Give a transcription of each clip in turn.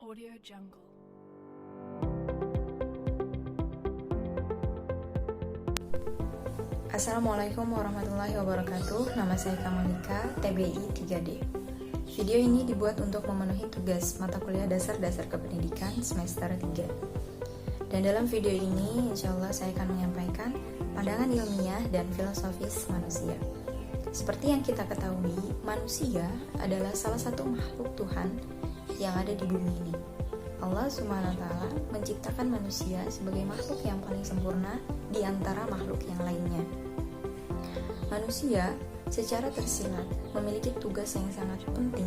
Audio Jungle. Assalamualaikum warahmatullahi wabarakatuh. Nama saya Kamalika, TBI 3D. Video ini dibuat untuk memenuhi tugas mata kuliah dasar-dasar kependidikan semester 3. Dan dalam video ini, insya Allah saya akan menyampaikan pandangan ilmiah dan filosofis manusia. Seperti yang kita ketahui, manusia adalah salah satu makhluk Tuhan yang ada di bumi ini. Allah SWT menciptakan manusia sebagai makhluk yang paling sempurna di antara makhluk yang lainnya. Manusia secara tersirat memiliki tugas yang sangat penting,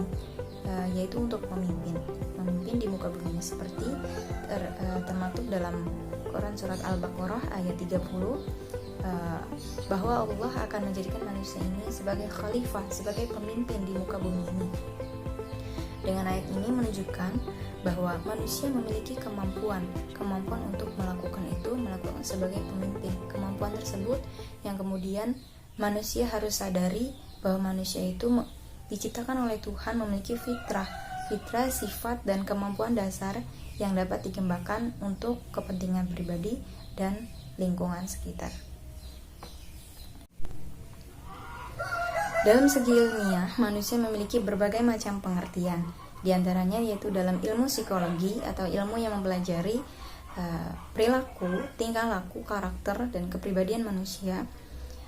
yaitu untuk memimpin di muka bumi, seperti termaktub dalam Quran surat Al-Baqarah ayat 30, bahwa Allah akan menjadikan manusia ini sebagai khalifah, sebagai pemimpin di muka bumi ini. Dengan ayat ini menunjukkan bahwa manusia memiliki kemampuan untuk melakukan sebagai pemimpin. Kemampuan tersebut yang kemudian manusia harus sadari bahwa manusia itu diciptakan oleh Tuhan memiliki fitrah, sifat dan kemampuan dasar yang dapat dikembangkan untuk kepentingan pribadi dan lingkungan sekitar. Dalam segi ilmiah, manusia memiliki berbagai macam pengertian. Di antaranya yaitu dalam ilmu psikologi atau ilmu yang mempelajari perilaku, tingkah laku, karakter, dan kepribadian manusia.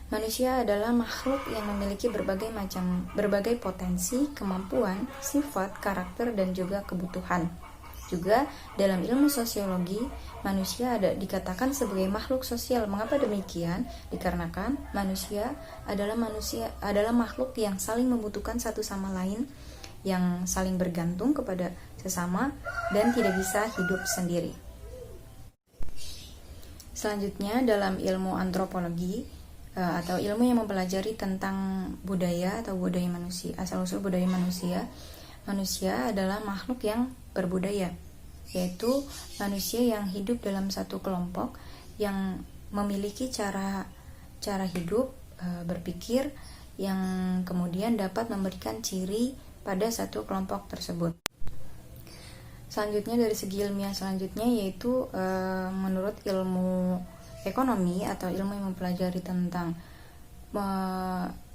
Manusia adalah makhluk yang memiliki berbagai potensi, kemampuan, sifat, karakter, dan juga kebutuhan. Juga dalam ilmu sosiologi, manusia dikatakan sebagai makhluk sosial. Mengapa demikian? Dikarenakan manusia adalah makhluk yang saling membutuhkan satu sama lain, yang saling bergantung kepada sesama dan tidak bisa hidup sendiri. Selanjutnya dalam ilmu antropologi atau ilmu yang mempelajari tentang budaya atau budaya manusia, asal-usul budaya manusia. Manusia adalah makhluk yang berbudaya, yaitu manusia yang hidup dalam satu kelompok yang memiliki cara hidup, berpikir yang kemudian dapat memberikan ciri pada satu kelompok tersebut. Selanjutnya dari segi ilmiah selanjutnya yaitu menurut ilmu ekonomi atau ilmu yang mempelajari tentang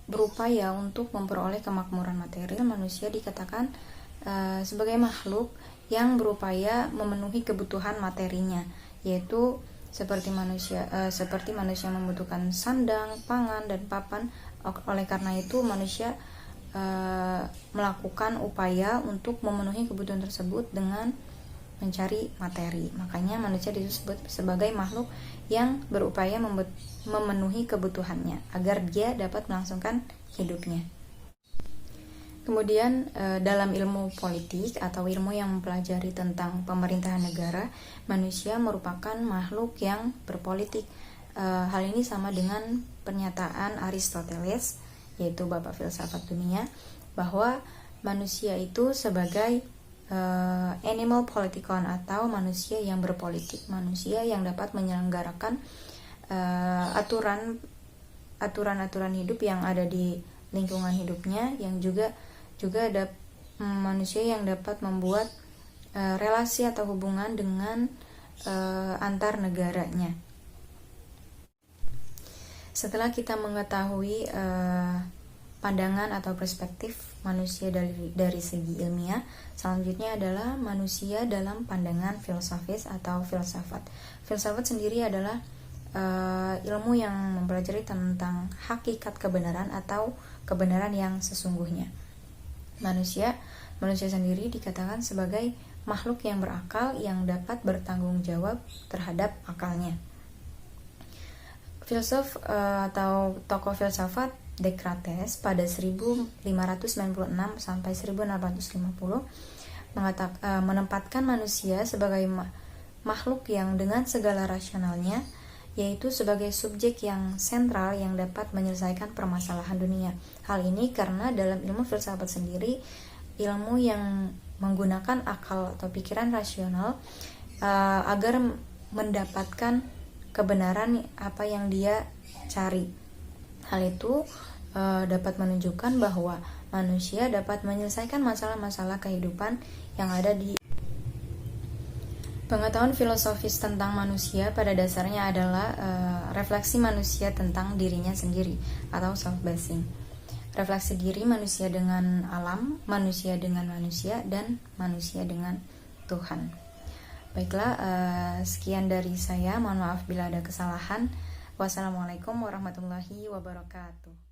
berupaya untuk memperoleh kemakmuran material, manusia dikatakan sebagai makhluk yang berupaya memenuhi kebutuhan materinya, yaitu seperti manusia membutuhkan sandang, pangan, dan papan. Oleh karena itu manusia melakukan upaya untuk memenuhi kebutuhan tersebut dengan mencari materi. Makanya manusia disebut sebagai makhluk yang berupaya memenuhi kebutuhannya agar dia dapat melangsungkan hidupnya. Kemudian dalam ilmu politik atau ilmu yang mempelajari tentang pemerintahan negara, manusia merupakan makhluk yang berpolitik. Hal ini sama dengan pernyataan Aristoteles, yaitu bapak filsafat dunia, bahwa manusia itu sebagai animal politikon atau manusia yang berpolitik, manusia yang dapat menyelenggarakan aturan-aturan hidup yang ada di lingkungan hidupnya, yang juga ada manusia yang dapat membuat relasi atau hubungan dengan antar negaranya. Setelah kita mengetahui pandangan atau perspektif manusia dari segi ilmiah, selanjutnya adalah manusia dalam pandangan filosofis atau filsafat. Filsafat sendiri adalah ilmu yang mempelajari tentang hakikat kebenaran atau kebenaran yang sesungguhnya. Manusia sendiri dikatakan sebagai makhluk yang berakal yang dapat bertanggung jawab terhadap akalnya. Filsuf atau tokoh filsafat Descartes pada 1596 sampai 1850 menempatkan manusia sebagai makhluk yang dengan segala rasionalnya, yaitu sebagai subjek yang sentral yang dapat menyelesaikan permasalahan dunia. Hal ini karena dalam ilmu filsafat sendiri, ilmu yang menggunakan akal atau pikiran rasional agar mendapatkan kebenaran apa yang dia cari. Hal itu dapat menunjukkan bahwa manusia dapat menyelesaikan masalah-masalah kehidupan yang ada di Pengetahuan filosofis tentang manusia pada dasarnya adalah refleksi manusia tentang dirinya sendiri atau self-basing. Refleksi diri manusia dengan alam, manusia dengan manusia, dan manusia dengan Tuhan. Baiklah, sekian dari saya. Mohon maaf bila ada kesalahan. Wassalamualaikum warahmatullahi wabarakatuh.